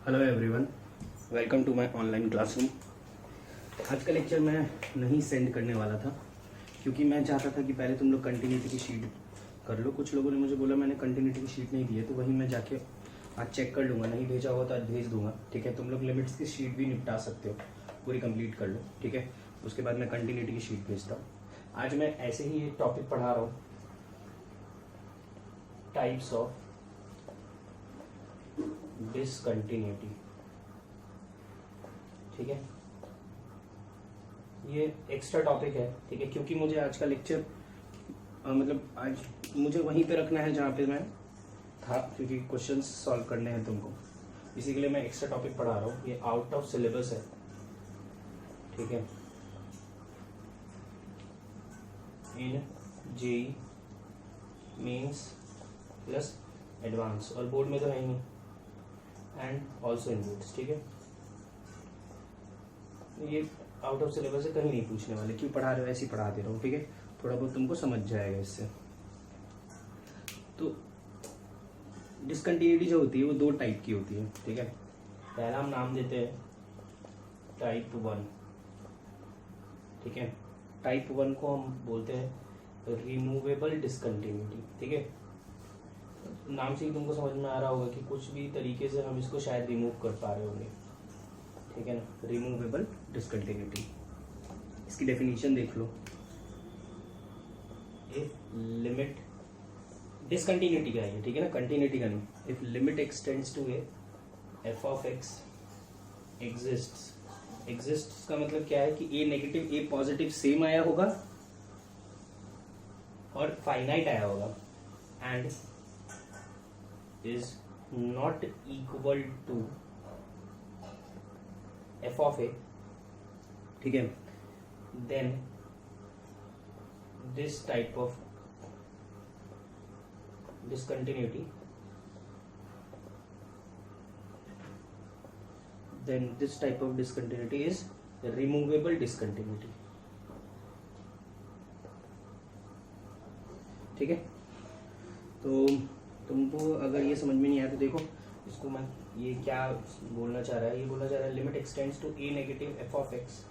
Hello everyone, welcome to my online classroom. आज का lecture मैं नहीं सेंड करने वाला था क्योंकि मैं चाहता था कि पहले तुम लोग कंटिन्यूटी की शीट कर लो। कुछ लोगों ने मुझे बोला मैंने कंटिन्यूटी की शीट नहीं दी है, तो वही मैं जाके आज चेक कर लूँगा। नहीं भेजा होगा तो आज भेज दूँगा, ठीक है। तुम लोग लिमिट्स की शीट भी निपटा सकते हो, पूरी कंप्लीट कर लो, ठीक है। उसके बाद मैं कंटिन्यूटी की शीट भेजता हूँ। आज मैं ऐसे ही एक टॉपिक पढ़ा रहा हूँ, टाइप्स ऑफ डिसकंटिन्यूटी, ठीक है। ये एक्स्ट्रा टॉपिक है, ठीक है, क्योंकि मुझे आज का लेक्चर मतलब आज मुझे वहीं पे रखना है जहाँ पे मैं था, क्योंकि क्वेश्चंस सॉल्व करने हैं तुमको। इसी के लिए मैं एक्स्ट्रा टॉपिक पढ़ा रहा हूँ। ये आउट ऑफ सिलेबस है, ठीक है। In JEE Mains plus advance, और बोर्ड में तो है ही नहीं, एंड ऑल्सो इन बोर्ड्स, ठीक है। ये आउट ऑफ सिलेबस है, कहीं नहीं पूछने वाले, क्यों पढ़ा रहे हो, ऐसे ही पढ़ा दे रहा हूँ, ठीक है। थोड़ा बहुत तुमको समझ जाएगा इससे। तो डिसकंटिन्यूटी जो होती है वो दो टाइप की होती है, ठीक है। पहला हम नाम देते हैं टाइप 1, ठीक है। टाइप 1 को हम बोलते हैं रिमूवेबल डिसकंटिन्यूटी, ठीक है। नाम से ही तुमको समझ में आ रहा होगा कि कुछ भी तरीके से हम इसको शायद रिमूव कर पा रहे होंगे, ठीक है ना। रिमूवेबल डिसकंटिन्यूटी, इसकी डेफिनेशन देख लो। इफ लिमिट, डिसकंटिन्यूटी का है, ठीक है ना, कंटिन्यूटी का नहीं। If limit x tends to a f of x exists. Exists का मतलब क्या है कि a negative a positive same आया होगा और फाइनाइट आया होगा, and is not equal to f of a, ठीक है, then this type of discontinuity, is removable discontinuity, ठीक है। तो तुमको अगर ये समझ में नहीं आया तो देखो इसको, मैं ये क्या बोलना चाह रहा है। ये बोलना चाह रहा है limit x tends to a negative f of x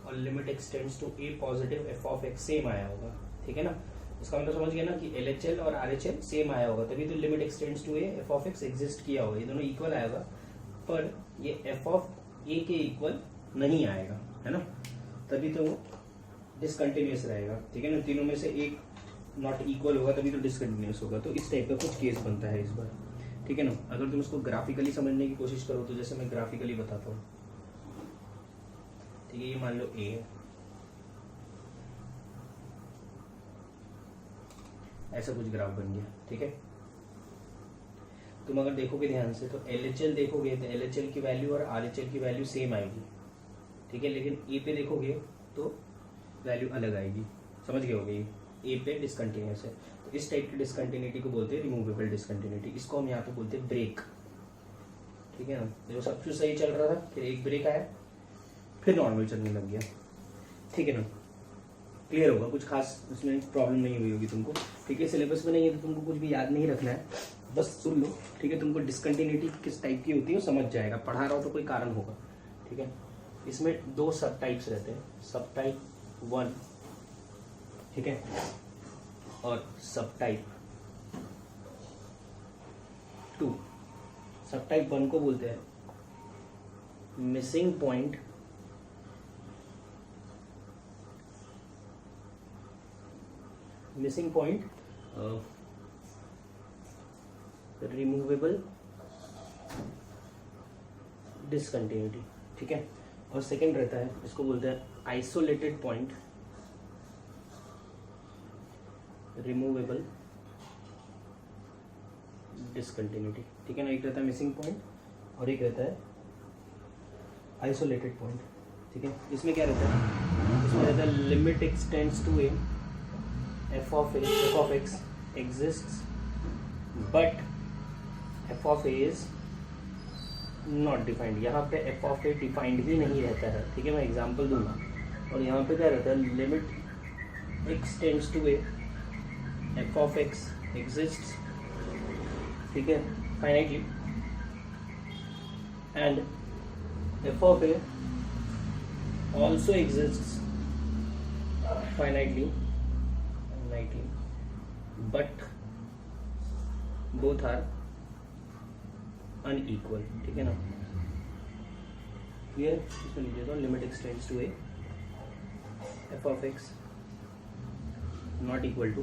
और limit x tends to a positive f of x same आया होगा, ठीक है ना। इसका मतलब समझ गया ना कि एल एच एल और आर एच एल सेम आया होगा, तभी तो limit x tends to a f of x exist किया होगा। ये दोनों इक्वल आएगा, पर ये एफ ऑफ ए के इक्वल नहीं आएगा, है ना, तभी तो वो डिसकंटिन्यूस रहेगा, ठीक है ना। तीनों में से एक नॉट इक्वल होगा तभी तो डिसकंटिन्यूस होगा। तो इस टाइप का कुछ केस बनता है इस बार, ठीक है ना। अगर तुम इसको ग्राफिकली समझने की कोशिश करो तो जैसे मैं ग्राफिकली बताता हूँ, ठीक है। ये मान लो ए है, ऐसा कुछ ग्राफ बन गया, ठीक है। तुम अगर देखोगे ध्यान से तो एलएचएल देखोगे तो एलएचएल की वैल्यू और आरएचएल की वैल्यू सेम आएगी, ठीक है। लेकिन ए पे देखोगे तो वैल्यू अलग आएगी, समझ गए होगे। ए पे डिसकंटिन्यूस है, तो इस टाइप की डिसकंटिन्यूटी को बोलते हैं रिमूवेबल डिसकंटिन्यूटी। इसको हम यहाँ पे बोलते हैं ब्रेक, ठीक है ना। देखो सब कुछ सही चल रहा था, फिर एक ब्रेक आया, फिर नॉर्मल चलने लग गया, ठीक है ना। क्लियर होगा, कुछ खास उसमें प्रॉब्लम नहीं हुई होगी तुमको, ठीक है। सिलेबस में नहीं है तो तुमको कुछ भी याद नहीं रखना है, बस सुन लो, ठीक है। तुमको डिसकंटिन्यूटी किस टाइप की होती है वो समझ जाएगा। पढ़ा रहा हो तो कोई कारण होगा, ठीक है। इसमें दो सब टाइप्स रहते हैं, सब टाइप 1, ठीक है, और सब टाइप 2। सब टाइप 1 को बोलते हैं मिसिंग पॉइंट रिमूवेबल डिसकंटिन्यूटी, ठीक है। और सेकंड रहता है, इसको बोलते हैं आइसोलेटेड पॉइंट रिमूवेबल डिसकंटिन्यूटी, ठीक है ना। एक रहता है मिसिंग पॉइंट और एक रहता है आइसोलेटेड पॉइंट, ठीक है। इसमें क्या रहता है, इसमें रहता है limit x tends to a f of x exists but f of a is not defined. यहाँ पे एफ ऑफ ए डिफाइंड भी नहीं रहता है, ठीक है। मैं एग्जांपल दूंगा। और यहाँ पे क्या रहता है, limit x tends to a f of x exists, ठीक है, finitely and f of a also exists finitely, but both are unequal. ठीक है ना, क्लियर? इसमें लिख देता हूँ limit x tends to a f of x not equal to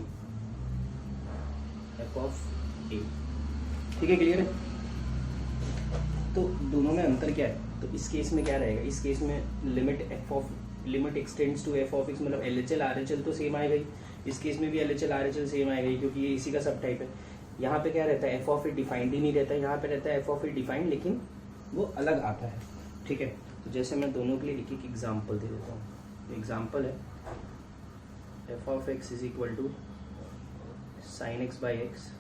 f of a. ठीक है, क्लियर है? तो दोनों में अंतर क्या है? तो इस केस में क्या रहेगा? इस केस में limit x tends to f of x मतलब LHL RHL तो सेम आएगा ही. इस केस में भी LHL RHL सेम आएगा ही, क्योंकि ये इसी का सब टाइप है. यहाँ पे क्या रहता है? एफ ऑफ ए डिफाइंड ही नहीं रहता है. यहाँ पे रहता है एफ ऑफ ए डिफाइंड, लेकिन वो अलग आता है. ठीक है, तो जैसे मैं दोनों के लिए एक एक एग्जाम्पल दे देता हूँ. एग्जाम्पल है f of x is equal to sine x by x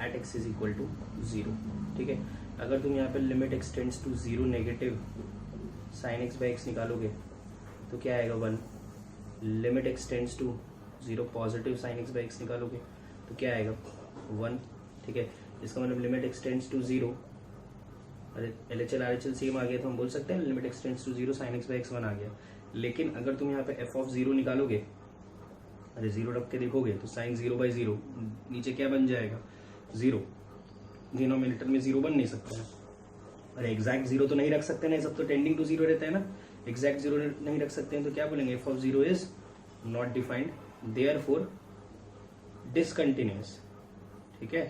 at x is equal to 0. ठीक है, अगर तुम यहाँ पे limit x tends to 0 negative sine x by x निकालोगे तो क्या आएगा? 1. Limit x tends to 0 positive sine x by x निकालोगे तो क्या आएगा? 1. ठीक है, इसका मतलब लिमिट एक्सटेंड्स टू 0. अरे LHL RHL सेम आ गया तो हम बोल सकते हैं limit x tends to 0 sine x by x 1 आ गया. लेकिन अगर तुम यहाँ पे एफ ऑफ 0 निकालोगे, अरे 0 रख के देखोगे तो साइन 0 बाई 0 नीचे क्या बन जाएगा? 0. डिनोमिनेटर में 0 बन नहीं सकता है. अरे एग्जैक्ट 0 तो नहीं रख सकते ना, सब तो टेंडिंग टू 0 रहता है ना. एग्जैक्ट 0 नहीं रख सकते हैं तो क्या बोलेंगे? F of 0 is not defined, therefore discontinuous. ठीक है,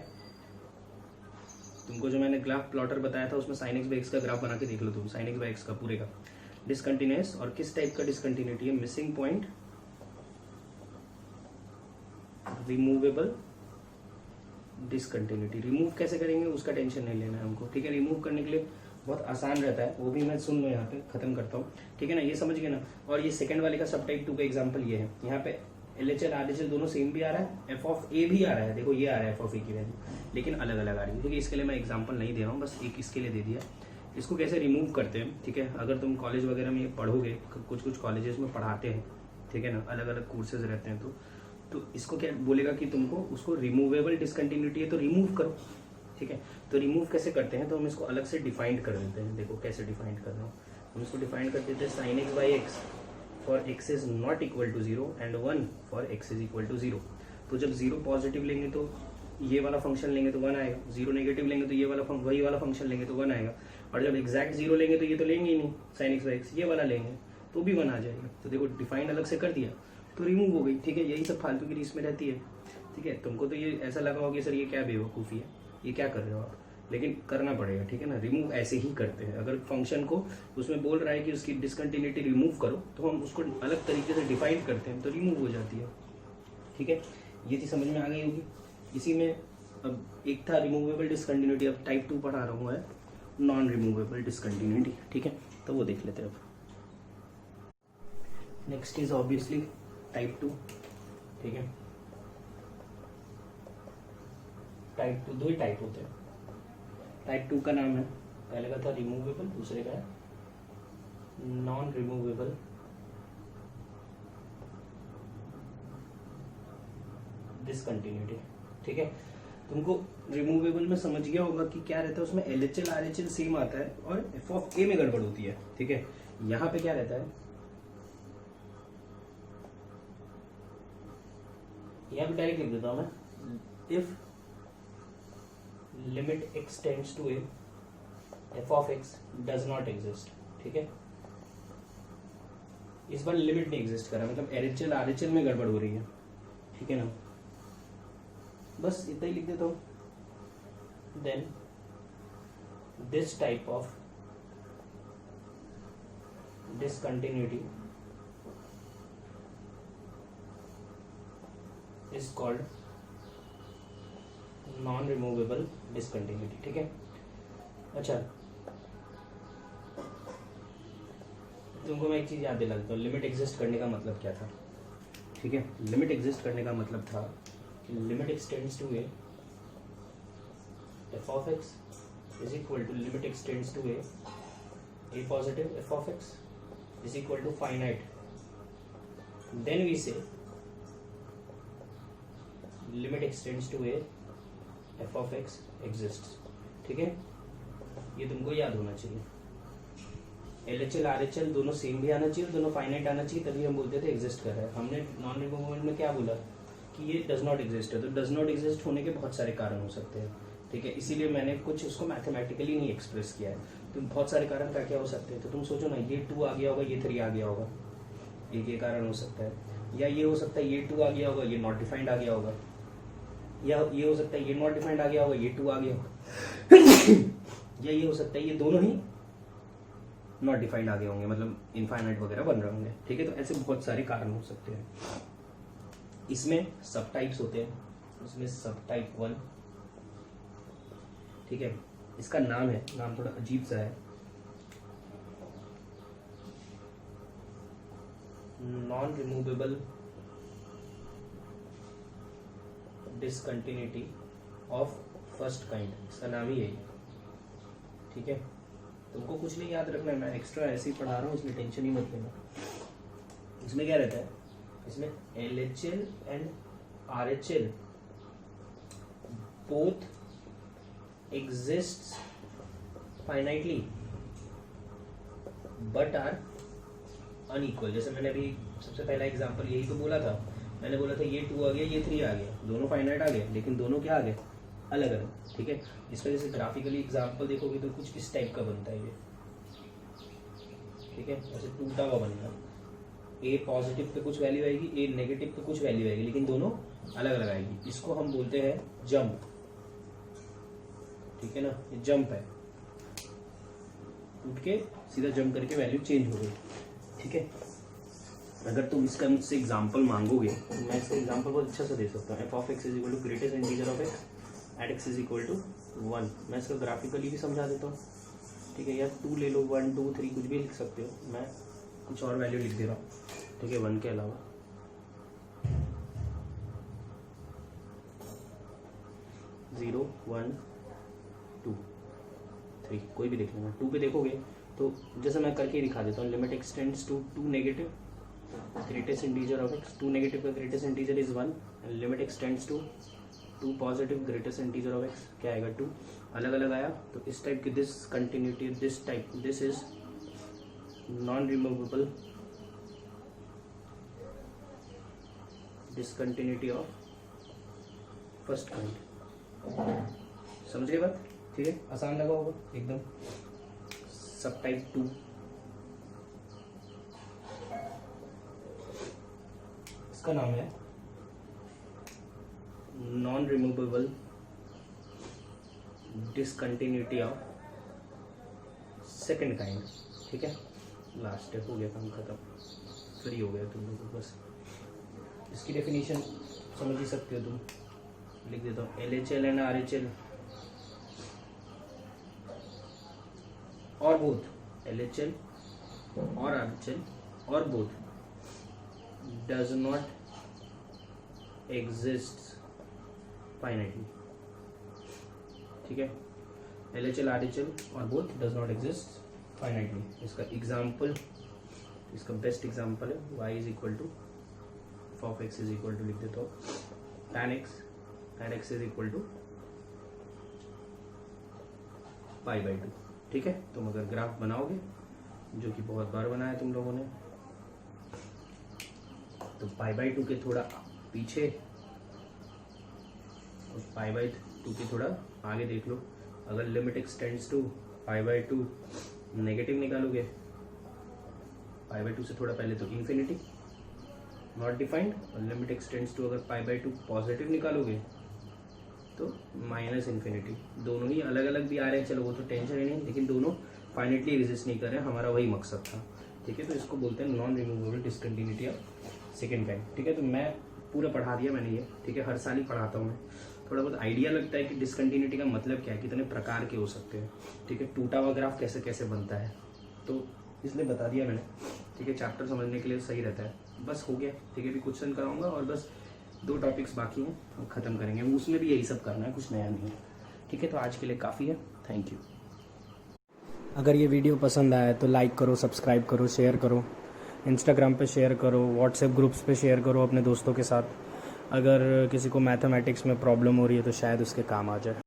तुमको जो मैंने ग्राफ प्लॉटर बताया था उसमें साइन एक्स बाई एक्स का ग्राफ बना के देख लो तुम. साइन एक्स बाई एक्स का पूरे का डिसकंटिन्यूअस. और किस टाइप का डिसकंटिन्यूटी है? Missing point, removable discontinuity. Remove कैसे करेंगे उसका टेंशन नहीं लेना है हमको. ठीक है, रिमूव करने के लिए बहुत आसान रहता है, वो भी मैं सुन लो यहाँ पे खत्म करता हूँ. ठीक है ना, ये समझ गए ना. और ये सेकंड वाले का सब टाइप 2 का एग्जांपल ये है. यहाँ पे LHL RHL दोनों सेम भी आ रहा है, एफ ऑफ ए भी आ रहा है. देखो ये आ रहा है एफ ऑफ ए की वैल्यू, लेकिन अलग अलग आ रही है. ठीक है, इसके लिए मैं एग्जाम्पल नहीं दे रहा हूँ, बस एक इसके लिए दे दिया. इसको कैसे रिमूव करते हैं? ठीक है, अगर तुम कॉलेज वगैरह में ये पढ़ोगे, कुछ कॉलेजेस में पढ़ाते हैं. ठीक है ना, अलग अलग कोर्सेज रहते हैं. तो इसको क्या बोलेगा कि तुमको उसको रिमूवेबल डिसकंटिन्यूटी है तो रिमूव करो. ठीक है, तो रिमूव कैसे करते हैं? तो हम इसको अलग से डिफाइंड कर देते हैं. देखो कैसे डिफाइंड कर रहे हो. हम इसको डिफाइंड कर देते हैं sine x by x for x is not equal to 0 and 1 for x is equal to 0. तो जब 0 पॉजिटिव लेंगे तो ये वाला फंक्शन लेंगे तो 1 आएगा. 0 नेगेटिव लेंगे तो ये वाला वही वाला फंक्शन लेंगे तो 1 आएगा. और जब एग्जैक्ट 0 लेंगे तो ये तो लेंगे ही नहीं, साइन एक्स बाई एक्स ये वाला लेंगे तो भी 1 आ जाएगा. तो देखो डिफाइंड अलग से कर दिया तो रिमूव हो गई. ठीक है, यही सब फालतू की रीस में रहती है. ठीक है, तुमको तो ये ऐसा लगा होगा सर ये क्या बेवकूफ़ी है, ये क्या कर रहे हो आप, लेकिन करना पड़ेगा. ठीक है ना, रिमूव ऐसे ही करते हैं. अगर फंक्शन को उसमें बोल रहा है कि उसकी डिसकंटिन्यूटी रिमूव करो तो हम उसको अलग तरीके से डिफाइन करते हैं तो रिमूव हो जाती है. ठीक है, ये चीज़ समझ में आ गई होगी. इसी में अब एक था रिमूवेबल डिसकंटिन्यूटी, अब टाइप 2 पढ़ा रहा हूँ है नॉन रिमूवेबल डिसकंटिन्यूटी. ठीक है, तो वो देख लेते हैं. अब नेक्स्ट इज ऑब्वियसली टाइप 2. ठीक है, टाइप 2 दो ही टाइप होते हैं. टाइप 2 का नाम है, पहले का था रिमूवेबल, दूसरे का है नॉन रिमूवेबल डिसकंटिन्यूटी. ठीक है, तुमको रिमूवेबल में समझ गया होगा कि क्या रहता है उसमें. LHL RHL सेम आता है और एफ ऑफ ए में गड़बड़ होती है. ठीक है, यहाँ पे क्या रहता है, यहाँ पे डायरेक्ट लिख देता हूं मैं, if limit x tends to a f of x does not exist. ठीक है, इस बार लिमिट नहीं एग्जिस्ट कर रहा, मतलब LHL RHL में गड़बड़ हो रही है. ठीक है ना, बस इतना ही लिख देता हूं. Then this type of discontinuity is called non removable discontinuity. ठीक है, अच्छा तुमको मैं एक चीज याद दिला देता हूँ. लिमिट एग्जिस्ट करने का मतलब क्या था? ठीक है, लिमिट एग्जिस्ट करने का मतलब था कि limit x tends to a f of x is equal to limit x tends to a positive f of x is equal to finite. Then we say limit extends to a f of x exists. ठीक है, ये तुमको याद होना चाहिए। LHL RHL दोनों same भी आना चाहिए, दोनों फाइनाइट आना चाहिए, तभी हम बोलते थे एग्जिस्ट कर रहा है। हमने नॉन रिमूवेबल में क्या बोला कि ये डज नॉट एग्जिस्ट है। तो डज नॉट एग्जिस्ट होने के बहुत सारे कारण हो सकते हैं, ठीक है, इसीलिए मैंने कुछ उसको मैथमेटिकली नहीं एक्सप्रेस किया है। तो बहुत सारे कारण क्या क्या हो सकते हैं, तो तुम सोचो ना, ये 2 आ गया होगा, ये 3 आ गया होगा, एक ये कारण हो सकता है। या ये हो सकता है ये 2 आ गया होगा, ये नॉट डिफाइंड आ गया होगा। या ये हो सकता है ये नॉट डिफाइंड आ गया होगा, ये 2 आ गया होगा। या ये हो सकता है ये दोनों ही नॉट डिफाइंड आ गए होंगे, मतलब इनफाइनाइट वगैरह बन रहे होंगे, ठीक है। तो ऐसे बहुत सारे कारण हो सकते हैं। इसमें सब टाइप्स होते हैं, इसमें सब टाइप 1, ठीक है। इसका नाम है, नाम थोड़ा अजीब सा है, non removable discontinuity of first kind. इसका नाम ही यही, ठीक है। तुमको कुछ नहीं याद रखना है, मैं एक्स्ट्रा ऐसे ही पढ़ा रहा हूँ, इसमें टेंशन ही मत लेना। इसमें क्या रहता है, इसमें LHL and RHL both exists finitely but are unequal। जैसे मैंने अभी सबसे पहला एग्जांपल यही तो बोला था, मैंने बोला था ये 2 आ गया, ये 3 आ गया, दोनों फाइनाइट आ गए, लेकिन दोनों क्या आ गए, अलग अलग, ठीक है। इस वजह से ग्राफिकली एग्जांपल देखोगे तो कुछ इस टाइप का बनता है ये, ठीक है, ऐसे टूटा हुआ बनेगा। ए पॉजिटिव पे कुछ वैल्यू आएगी, ए नेगेटिव पे कुछ वैल्यू आएगी, लेकिन दोनों अलग अलग आएगी। इसको हम बोलते हैं जंप, ठीक है ना, ये जंप है, टूट के सीधा जंप करके वैल्यू चेंज हो गई, ठीक है। अगर तुम इसका मुझसे एग्जांपल मांगोगे तो मैं इसका एग्जांपल बहुत अच्छा से दे सकता हूँ। f(x) is equal to greatest integer of x at x is equal to 1। मैं इसका ग्राफिकली भी समझा देता हूँ, ठीक है। या 2 ले लो, 1 2 3 कुछ भी लिख सकते हो, मैं कुछ और वैल्यू लिख दे रहा हूँ, ठीक है, 1 के अलावा। 0 1 2 3 कोई भी देख लेना। 2 पे देखोगे तो जैसे मैं करके दिखा देता हूँ, limit x tends to 2 negative greatest integer of x। 2 negative का greatest integer is 1 and limit x tends to 2 positive greatest integer of x, क्या आएगा 2। अलग अलग आया तो इस टाइप की this continuity, this type, this is non removable discontinuity of first kind. समझ गए बात, ठीक है, आसान लगा होगा एकदम। सब टाइप 2, इसका नाम है non removable discontinuity of second kind, ठीक है। लास्ट स्टेप हो गया, काम खत्म, फ्री हो गया तुम लोग। बस इसकी डेफिनेशन समझ ही सकते हो तुम, लिख देता हूँ। LHL एंड RHL और बोथ, LHL और RHL और both does not exist finitely, ठीक है। LHL RHL और both does not exist finitely। इसका एग्जाम्पल, इसका बेस्ट एग्जाम्पल है y is equal to f(x) is equal to, लिख देता हूँ tan x is equal to π/2, ठीक है। तुम अगर ग्राफ बनाओगे, जो कि बहुत बार बनाया तुम लोगों ने, तो π/2 के थोड़ा पीछे और π/2 के थोड़ा आगे देख लो। अगर लिमिट एक्सटेंड्स टू π/2 नेगेटिव निकालोगे, π/2 से थोड़ा पहले तो इन्फिनिटी नॉट डिफाइंड, और लिमिट एक्सटेंड्स टू अगर π/2 पॉजिटिव निकालोगे तो माइनस इन्फिनिटी। दोनों ही अलग अलग भी आ रहे हैं, चलो वो तो टेंशन ही नहीं, लेकिन दोनों फाइनेटली एग्जिस्ट नहीं कर रहे हैं, हमारा वही मकसद था, ठीक है। तो इसको बोलते हैं non removable discontinuity of second kind, ठीक है। तो मैं पूरा पढ़ा दिया मैंने ये, ठीक है, हर साल ही पढ़ाता हूँ मैं। थोड़ा बहुत आइडिया लगता है कि डिसकंटिन्यूटी का मतलब क्या है, कितने प्रकार के हो सकते हैं, ठीक है, टूटा हुआ ग्राफ कैसे कैसे बनता है, तो इसलिए बता दिया मैंने, ठीक है। चैप्टर समझने के लिए सही रहता है। बस हो गया, ठीक है। भी क्वेश्चन कराऊंगा और बस 2 टॉपिक्स बाकी हैं, हम खत्म करेंगे, उसमें भी यही सब करना है, कुछ नया नहीं है, ठीक है। तो आज के लिए काफ़ी है, थैंक यू। अगर ये वीडियो पसंद आया तो लाइक करो, सब्सक्राइब करो, शेयर करो, इंस्टाग्राम पे शेयर करो, व्हाट्सएप ग्रुप्स पे शेयर करो अपने दोस्तों के साथ। अगर किसी को मैथमेटिक्स में प्रॉब्लम हो रही है तो शायद उसके काम आ जाए।